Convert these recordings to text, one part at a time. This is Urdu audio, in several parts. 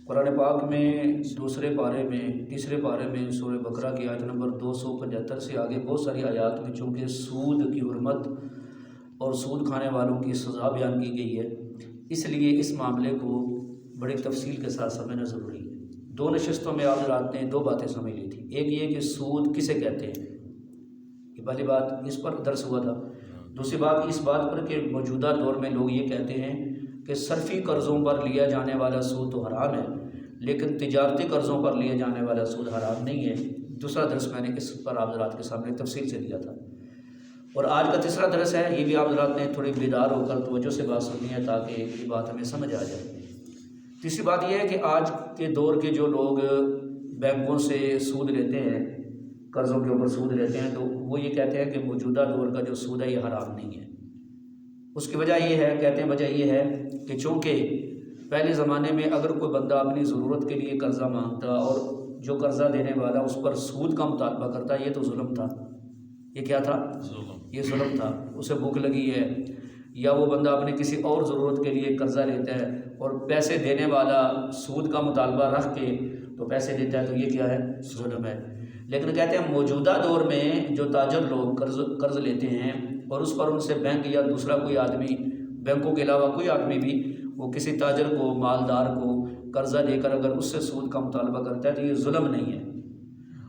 قرآن پاک میں دوسرے پارے میں تیسرے پارے میں سورہ بقرہ کی آیت نمبر 275 سے آگے بہت ساری آیات میں چونکہ سود کی حرمت اور سود کھانے والوں کی سزا بیان کی گئی ہے، اس لیے اس معاملے کو بڑی تفصیل کے ساتھ سمجھنا ضروری ہے۔ دو نشستوں میں آپ حضرات نے دو باتیں سمجھ لی تھی، ایک یہ کہ سود کسے کہتے ہیں، یہ پہلی بات اس پر درس ہوا تھا۔ دوسری بات اس بات پر کہ موجودہ دور میں لوگ یہ کہتے ہیں کہ صرفی قرضوں پر لیا جانے والا سود تو حرام ہے، لیکن تجارتی قرضوں پر لیا جانے والا سود حرام نہیں ہے۔ دوسرا درس میں نے اس پر آپ حضرات کے سامنے تفصیل سے دیا تھا، اور آج کا تیسرا درس ہے، یہ بھی آپ حضرات نے تھوڑی بیدار ہو کر توجہ سے بات سننی ہے تاکہ یہ بات ہمیں سمجھ آ جائے۔ تیسری بات یہ ہے کہ آج کے دور کے جو لوگ بینکوں سے سود لیتے ہیں، قرضوں کے اوپر سود لیتے ہیں، تو وہ یہ کہتے ہیں کہ موجودہ دور کا جو سود ہے یہ حرام نہیں ہے۔ اس کی وجہ یہ ہے، کہتے ہیں وجہ یہ ہے کہ چونکہ پہلے زمانے میں اگر کوئی بندہ اپنی ضرورت کے لیے قرضہ مانگتا اور جو قرضہ دینے والا اس پر سود کا مطالبہ کرتا، یہ تو ظلم تھا۔ یہ کیا تھا؟ یہ ظلم تھا۔ اسے بھوک لگی ہے یا وہ بندہ اپنے کسی اور ضرورت کے لیے قرضہ لیتا ہے اور پیسے دینے والا سود کا مطالبہ رکھ کے تو پیسے دیتا ہے، تو یہ کیا ہے؟ ظلم ہے۔ لیکن کہتے ہیں موجودہ دور میں جو تاجر لوگ قرض لیتے ہیں اور اس پر ان سے بینک یا دوسرا کوئی آدمی، بینکوں کے علاوہ کوئی آدمی بھی وہ کسی تاجر کو، مالدار کو قرضہ دے کر اگر اس سے سود کا مطالبہ کرتا ہے تو یہ ظلم نہیں ہے۔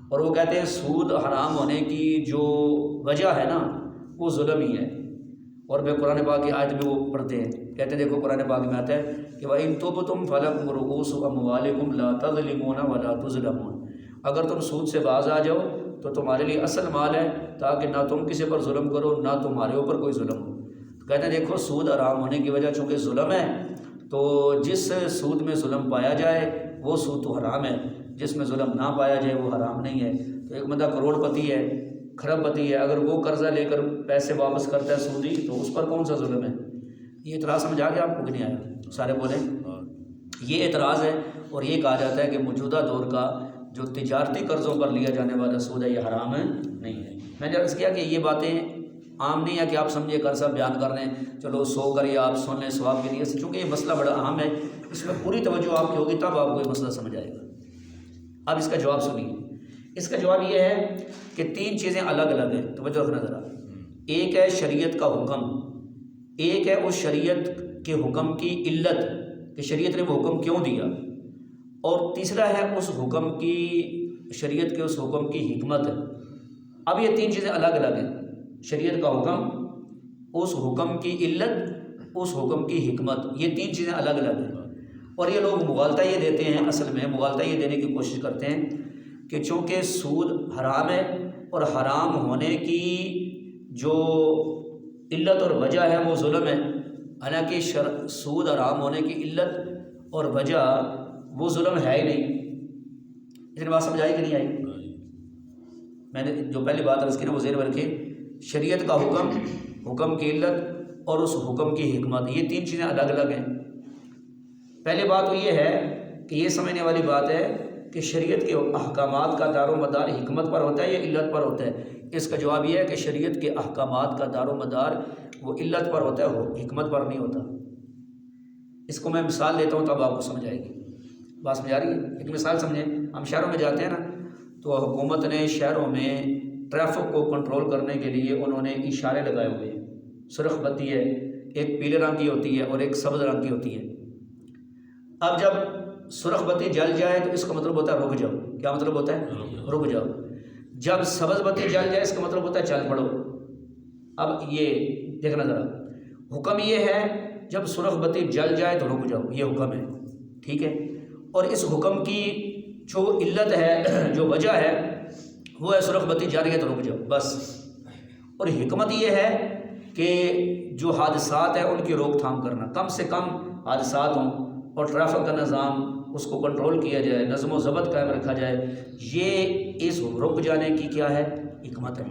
اور وہ کہتے ہیں سود حرام ہونے کی جو وجہ ہے نا وہ ظلم ہی ہے۔ اور میں قرآن پاک کی آیت میں وہ پڑھتے ہیں، کہتے ہیں دیکھو قرآن پاک میں آتا ہے کہ وَإِن تُبْتُمْ فَلَكُمْ رُءُوسُ أَمْوَالِكُمْ لَا تَظْلِمُونَ وَلَا تُظْلَمُونَ، اگر تم سود سے باز آ جاؤ تو تمہارے لیے اصل مال ہے، تاکہ نہ تم کسی پر ظلم کرو نہ تمہارے اوپر کوئی ظلم ہو۔ تو کہتے ہیں دیکھو سود حرام ہونے کی وجہ چونکہ ظلم ہے، تو جس سود میں ظلم پایا جائے وہ سود تو حرام ہے، جس میں ظلم نہ پایا جائے وہ حرام نہیں ہے۔ تو ایک بندہ کروڑ پتی ہے، کھرب پتی ہے، اگر وہ قرضہ لے کر پیسے واپس کرتا ہے سودی، تو اس پر کون سا ظلم ہے؟ یہ اعتراض سمجھ آ گیا آپ کو کہ نہیں آیا؟ سارے بولیں یہ اعتراض ہے۔ اور یہ کہا جاتا ہے کہ موجودہ دور کا جو تجارتی قرضوں پر لیا جانے والا سود ہے یہ حرام ہے نہیں ہے۔ میں نے عرض کیا کہ یہ باتیں عام نہیں ہے کہ آپ سمجھے قرضہ بیان کر لیں، چلو 100 کریے آپ سن لیں ثواب کے لیے، چونکہ یہ مسئلہ بڑا اہم ہے، اس میں پوری توجہ آپ کی ہوگی تب آپ کو یہ مسئلہ سمجھ آئے گا۔ اب اس کا جواب سنیے۔ اس کا جواب یہ ہے کہ تین چیزیں الگ الگ ہیں، توجہ رکھنا ذرا۔ ایک ہے شریعت کا حکم، ایک ہے اس شریعت کے حکم کی علت کہ شریعت نے وہ حکم کیوں دیا، اور تیسرا ہے اس حکم کی، شریعت کے اس حکم کی حکمت۔ اب یہ تین چیزیں الگ الگ ہیں، شریعت کا حکم، اس حکم کی علت، اس حکم کی حکمت، یہ تین چیزیں الگ الگ ہیں۔ اور یہ لوگ مغالطہ یہ دیتے ہیں، اصل میں مغالطہ یہ دینے کی کوشش کرتے ہیں کہ چونکہ سود حرام ہے اور حرام ہونے کی جو علت اور وجہ ہے وہ ظلم ہے، حالانکہ سود حرام ہونے کی علت اور وجہ وہ ظلم ہے ہی نہیں۔ اس نے بات سمجھ آئی کہ نہیں آئی؟ میں نے جو پہلی بات عرض کی نا وہ ذہن میں رکھے، شریعت کا حکم، حکم کی علت اور اس حکم کی حکمت، یہ تین چیزیں الگ الگ ہیں۔ پہلی بات تو یہ ہے کہ یہ سمجھنے والی بات ہے کہ شریعت کے احکامات کا دار و مدار حکمت پر ہوتا ہے یا علت پر ہوتا ہے؟ اس کا جواب یہ ہے کہ شریعت کے احکامات کا دار و مدار وہ علت پر ہوتا ہے، وہ حکمت پر نہیں ہوتا۔ اس کو میں مثال دیتا ہوں تب آپ کو سمجھ آئے گی۔ بات سمجھ آ رہی ہے؟ ایک مثال سمجھیں، ہم شہروں میں جاتے ہیں نا، تو حکومت نے شہروں میں ٹریفک کو کنٹرول کرنے کے لیے انہوں نے اشارے لگائے ہوئے ہیں۔ سرخ بتی ہے، ایک پیلے رنگ کی ہوتی ہے اور ایک سبز رنگ کی ہوتی ہے۔ اب جب سرخ بتی جل جائے تو اس کا مطلب ہوتا ہے رک جاؤ۔ کیا مطلب ہوتا ہے؟ رک جاؤ۔ جب سبز بتی جل جائے اس کا مطلب ہوتا ہے چل پڑو۔ اب یہ دیکھنا ذرا، حکم یہ ہے جب سرخ بتی جل جائے تو رک جاؤ، یہ حکم ہے، ٹھیک ہے؟ اور اس حکم کی جو علت ہے، جو وجہ ہے، وہ ہے سرخ بتی جل رہی ہے تو رک جاؤ بس۔ اور حکمت یہ ہے کہ جو حادثات ہیں ان کی روک تھام کرنا، کم سے کم حادثات ہوں اور ٹریفک کا نظام اس کو کنٹرول کیا جائے، نظم و ضبط قائم رکھا جائے، یہ اس رک جانے کی کیا ہے؟ حکمت ہے۔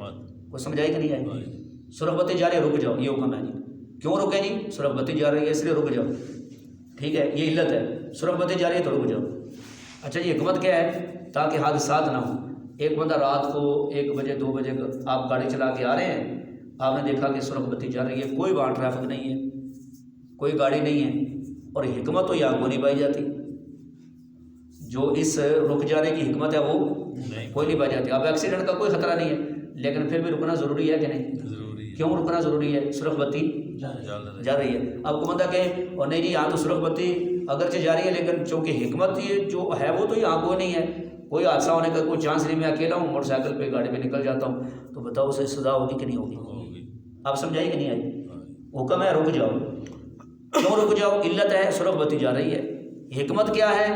کوئی سمجھ آئی کہ نہیں آئی؟ سرخ بتی جا رہی ہے رک جاؤ، یہ حکم ہے جی۔ کیوں رکے جی؟ سرخ بتی جا رہی ہے اس لیے رک جاؤ، ٹھیک ہے، یہ علت ہے۔ سرخ بتی جا رہی ہے تو رک جاؤ۔ اچھا جی، حکمت کیا ہے؟ تاکہ حادثات نہ ہوں۔ ایک بندہ رات کو 1 بجے 2 بجے آپ گاڑی چلا کے آ رہے ہیں، آپ نے دیکھا کہ سرخ بتی جا رہی ہے، کوئی وہاں ٹریفک نہیں ہے، کوئی گاڑی نہیں ہے، اور حکمت تو یہاں کو نہیں پائی جاتی۔ جو اس رک جانے کی حکمت ہے وہ کوئی نہیں پائی جاتی. اب ایکسیڈنٹ کا کوئی خطرہ نہیں ہے لیکن پھر بھی رکنا ضروری ہے کہ نہیں؟ کیوں رکنا ضروری ہے؟ سرخ بتی جا رہی ہے. اب کو بندہ کہ اور نہیں جی یہاں تو سرخ بتی اگرچہ جاری ہے لیکن چونکہ حکمت یہ جو ہے وہ تو یہاں کو نہیں ہے, کوئی حادثہ ہونے کا کوئی چانس نہیں, میں اکیلا ہوں موٹر سائیکل پہ گاڑی پہ نکل جاتا ہوں, تو بتاؤ اسے سزا ہوگی کہ نہیں ہوگی؟ آپ سمجھائیے کہ نہیں آئی؟ حکم ہے رک جاؤ. کیوں رک جاؤ؟ علت ہے سرخ بتی جا رہی ہے. حکمت کیا ہے؟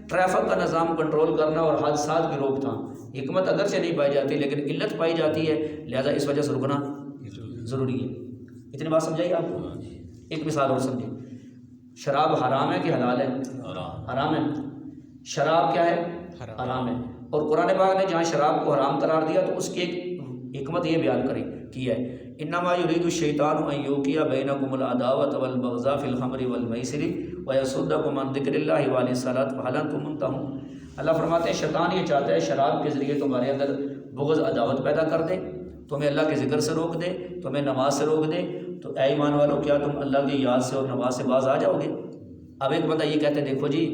ٹریفک کا نظام کنٹرول کرنا اور حادثات کی روک تھام. حکمت اگرچہ نہیں پائی جاتی لیکن علت پائی جاتی ہے, لہذا اس وجہ سے رکنا ضروری ہے. اتنی بات سمجھائیے آپ کو. ایک مثال اور سمجھیں. شراب حرام ہے کہ حلال ہے؟ حرام ہے. شراب کیا ہے؟ حرام ہے. اور قرآن پاک نے جہاں شراب کو حرام قرار دیا تو اس کی ایک حکمت یہ بیان کی ہے, انما یرید الشیطان ان یوقع بینکم العداوۃ والبغضاء فی الخمر والمیسر ویصدکم عن ذکر اللہ وعن الصلاۃ فہل انتم منتہون. اللہ فرماتے ہیں شیطان یہ چاہتا ہے شراب کے ذریعے تمہارے اندر بغض عداوت پیدا کر دے, تمہیں اللہ کے ذکر سے روک دے, تمہیں نماز سے روک دے. تو اے ایمان والو کیا تم اللہ کی یاد سے اور نماز سے باز آ جاؤ گے؟ اب ایک بندہ یہ کہتے ہیں دیکھو جی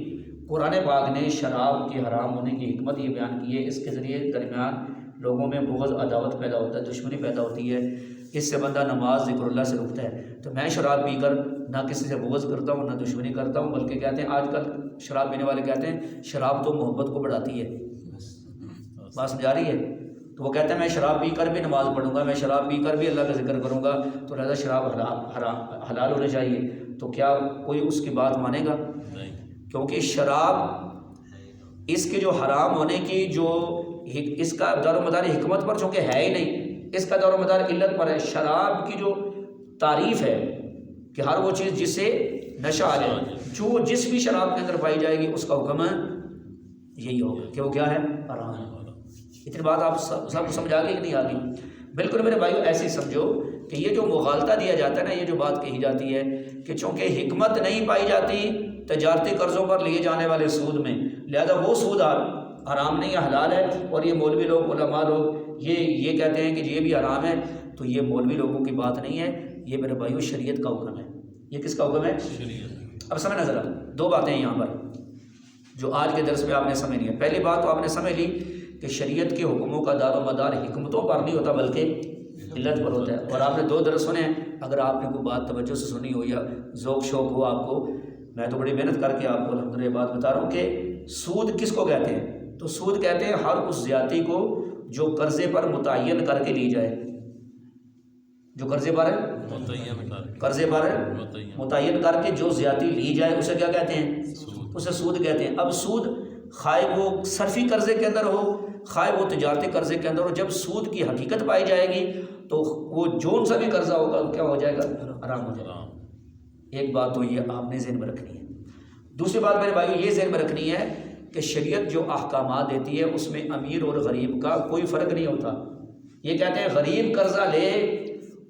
قرآن پاک نے شراب کے حرام ہونے کی حکمت یہ بیان کی ہے, اس کے ذریعے درمیان لوگوں میں بغض عداوت پیدا ہوتا ہے, دشمنی پیدا ہوتی ہے, اس سے بندہ نماز ذکر اللہ سے رکتا ہے. تو میں شراب پی کر نہ کسی سے بغض کرتا ہوں نہ دشمنی کرتا ہوں, بلکہ کہتے ہیں آج کل شراب پینے والے کہتے ہیں شراب تو محبت کو بڑھاتی ہے. بات سمجھا رہی ہے؟ تو وہ کہتے ہیں میں شراب پی کر بھی نماز پڑھوں گا, میں شراب پی کر بھی اللہ کا ذکر کروں گا, تو لہذا شراب حلال ہونے چاہیے. تو کیا کوئی اس کی بات مانے گا؟ کیونکہ شراب اس کے جو حرام ہونے کی جو اس کا دار و مدار حکمت پر چونکہ ہے ہی نہیں, اس کا دار و مدار علت پر ہے. شراب کی جو تعریف ہے کہ ہر وہ چیز جس سے نشہ آ جائے, جو جس بھی شراب کے اندر پائی جائے گی اس کا حکم یہی ہوگا کہ وہ کیا ہے؟ حرام ہے. اتنی بات آپ سب سمجھا گئی کہ نہیں آ گئی؟ بالکل میرے بھائیو ایسے ہی سمجھو کہ یہ جو مغالطہ دیا جاتا ہے نا, یہ جو بات کہی جاتی ہے کہ چونکہ حکمت نہیں پائی جاتی تجارتی قرضوں پر لیے جانے والے سود میں, لہذا وہ سود حرام نہیں ہے حلال ہے. اور یہ مولوی لوگ علماء لوگ یہ کہتے ہیں کہ یہ بھی حرام ہے, تو یہ مولوی لوگوں کی بات نہیں ہے, یہ میرے بھائیو شریعت کا حکم ہے. یہ کس کا حکم ہے؟ اب سمجھ نظر دو باتیں ہیں یہاں پر جو آج کے درس میں آپ نے سمجھ لی. پہلی بات تو آپ نے سمجھ لی کہ شریعت کے حکموں کا دار و مدار حکمتوں پر نہیں ہوتا بلکہ علت پر ہوتا ہے. اور آپ نے دو درس سنے, اگر آپ نے کوئی بات توجہ سے سنی ہو یا ذوق شوق ہو آپ کو, میں تو بڑی محنت کر کے آپ کو الحمدللہ بات بتا رہا ہوں کہ سود کس کو کہتے ہیں. تو سود کہتے ہیں ہر اس زیادتی کو جو قرضے پر متعین کر کے لی جائے, جو قرضے پر متعین کر کے جو زیادتی لی جائے اسے کیا کہتے ہیں؟ اسے سود کہتے ہیں. اب سود خواہ وہ صرفی قرضے کے اندر ہو خواہ وہ تجارتی قرضے کے اندر ہو, جب سود کی حقیقت پائی جائے گی تو وہ جون سا بھی قرضہ ہوگا کیا ہو جائے گا؟ حرام ہو جائے گا. ایک بات تو یہ آپ نے ذہن میں رکھنی ہے. دوسری بات میرے بھائیو یہ ذہن میں رکھنی ہے کہ شریعت جو احکامات دیتی ہے اس میں امیر اور غریب کا کوئی فرق نہیں ہوتا. یہ کہتے ہیں غریب قرضہ لے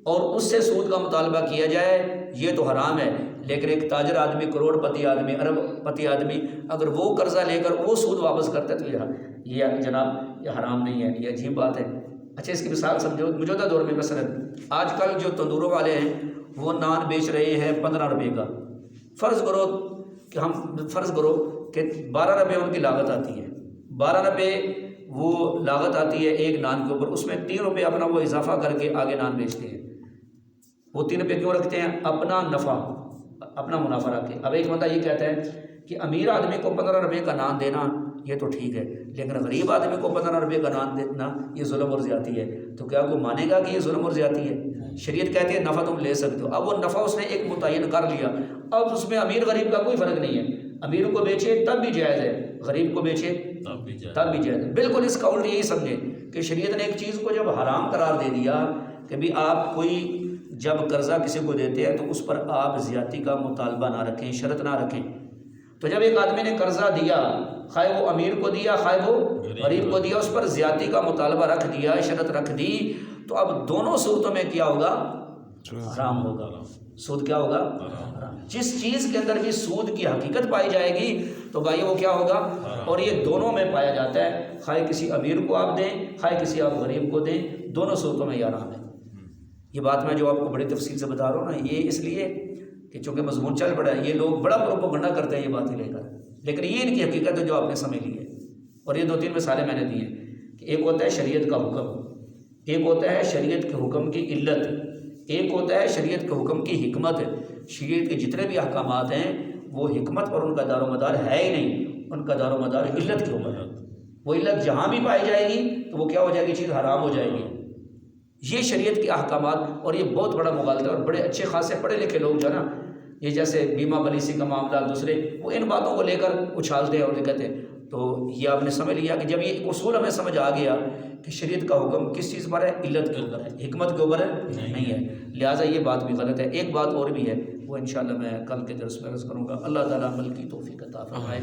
اور اس سے سود کا مطالبہ کیا جائے یہ تو حرام ہے, لیکن ایک تاجر آدمی, کروڑ پتی آدمی, ارب پتی آدمی اگر وہ قرضہ لے کر وہ سود واپس کرتا ہے تو یہ جناب یہ حرام نہیں ہے, یہ عجیب بات ہے. اچھا اس کی مثال سمجھو. موجودہ دور میں مثلا آج کل جو تندوروں والے ہیں وہ نان بیچ رہے ہیں 15 روپے کا. فرض کرو کہ 12 روپے ان کی لاگت آتی ہے, 12 روپے وہ لاگت آتی ہے ایک نان کے اوپر, اس میں 3 روپے اپنا وہ اضافہ کر کے آگے نان بیچتے ہیں. وہ 3 روپے کیوں رکھتے ہیں؟ اپنا نفع, اپنا منافع رکھ کے. اب ایک بندہ یہ کہتا ہے کہ امیر آدمی کو 15 روپے کا نان دینا یہ تو ٹھیک ہے, لیکن غریب آدمی کو 15 روپے کا نان دینا یہ ظلم اور زیادتی ہے. تو کیا وہ مانے گا کہ یہ ظلم اور زیادتی ہے؟ شریعت کہتی ہے نفع تم لے سکتے ہو. اب وہ نفع اس نے ایک متعین کر لیا, اب اس میں امیر غریب کا کوئی فرق نہیں ہے. امیر کو بیچے تب بھی جائز ہے, غریب کو بیچے تب بھی جائز ہے. بالکل اس کا الٹ یہی سمجھے کہ شریعت نے ایک چیز کو جب حرام قرار دے دیا کہ بھی آپ کوئی جب قرضہ کسی کو دیتے ہیں تو اس پر آپ زیادتی کا مطالبہ نہ رکھیں, شرط نہ رکھیں. تو جب ایک آدمی نے قرضہ دیا, خواہ وہ امیر کو دیا خواہ وہ غریب کو دیا, اس پر زیادتی کا مطالبہ رکھ دیا, شرط رکھ دی, تو اب دونوں صورتوں میں کیا ہوگا؟ حرام ہوگا. سود کیا ہوگا؟ حرام. جس چیز کے اندر بھی سود کی حقیقت پائی جائے گی تو بھائی وہ کیا ہوگا؟ اور یہ دونوں میں پایا جاتا ہے, خواہ کسی امیر کو آپ دیں خواہ کسی آپ غریب کو دیں, دونوں صورتوں میں یہ حرام ہے. یہ بات میں جو آپ کو بڑی تفصیل سے بتا رہا ہوں نا, یہ اس لیے کہ چونکہ مضمون چل پڑا ہے, یہ لوگ بڑا پروپیگنڈا کرتے ہیں یہ باتیں لے کر, لیکن یہ ان کی حقیقت ہے جو آپ نے سمجھ لی ہے. اور یہ 2-3 مثالیں میں نے دی ہیں کہ ایک ہوتا ہے شریعت کا حکم، ایک ہوتا ہے شریعت کے حکم کی علت، ایک ہوتا ہے شریعت کے حکم کی حکمت. شریعت کے جتنے بھی احکامات ہیں وہ حکمت اور ان کا دار و مدار ہے ہی نہیں، ان کا دار و مدار علت کے اوپر ہے. وہ علت جہاں بھی پائی جائے گی تو وہ کیا ہو جائے گی؟ چیز حرام ہو جائے گی. یہ شریعت کے احکامات، اور یہ بہت بڑا مغالطہ ہے. اور بڑے اچھے خاصے پڑھے لکھے لوگ جو ہے نا، یہ جیسے بیمہ پالیسی کا معاملہ دوسرے، وہ ان باتوں کو لے کر اچھالتے ہیں اور کہتے ہیں. تو یہ آپ نے سمجھ لیا کہ جب یہ اصول ہمیں سمجھ آ گیا کہ شریعت کا حکم کس چیز پر ہے؟ علت کے اوپر ہے، حکمت کے اوپر ہے نہیں ہے. لہٰذا یہ بات بھی غلط ہے. ایک بات اور بھی ہے، وہ انشاءاللہ میں کل کے درس میں عرض کروں گا. اللہ تعالیٰ عمل کی توفیق عطا فرمائے.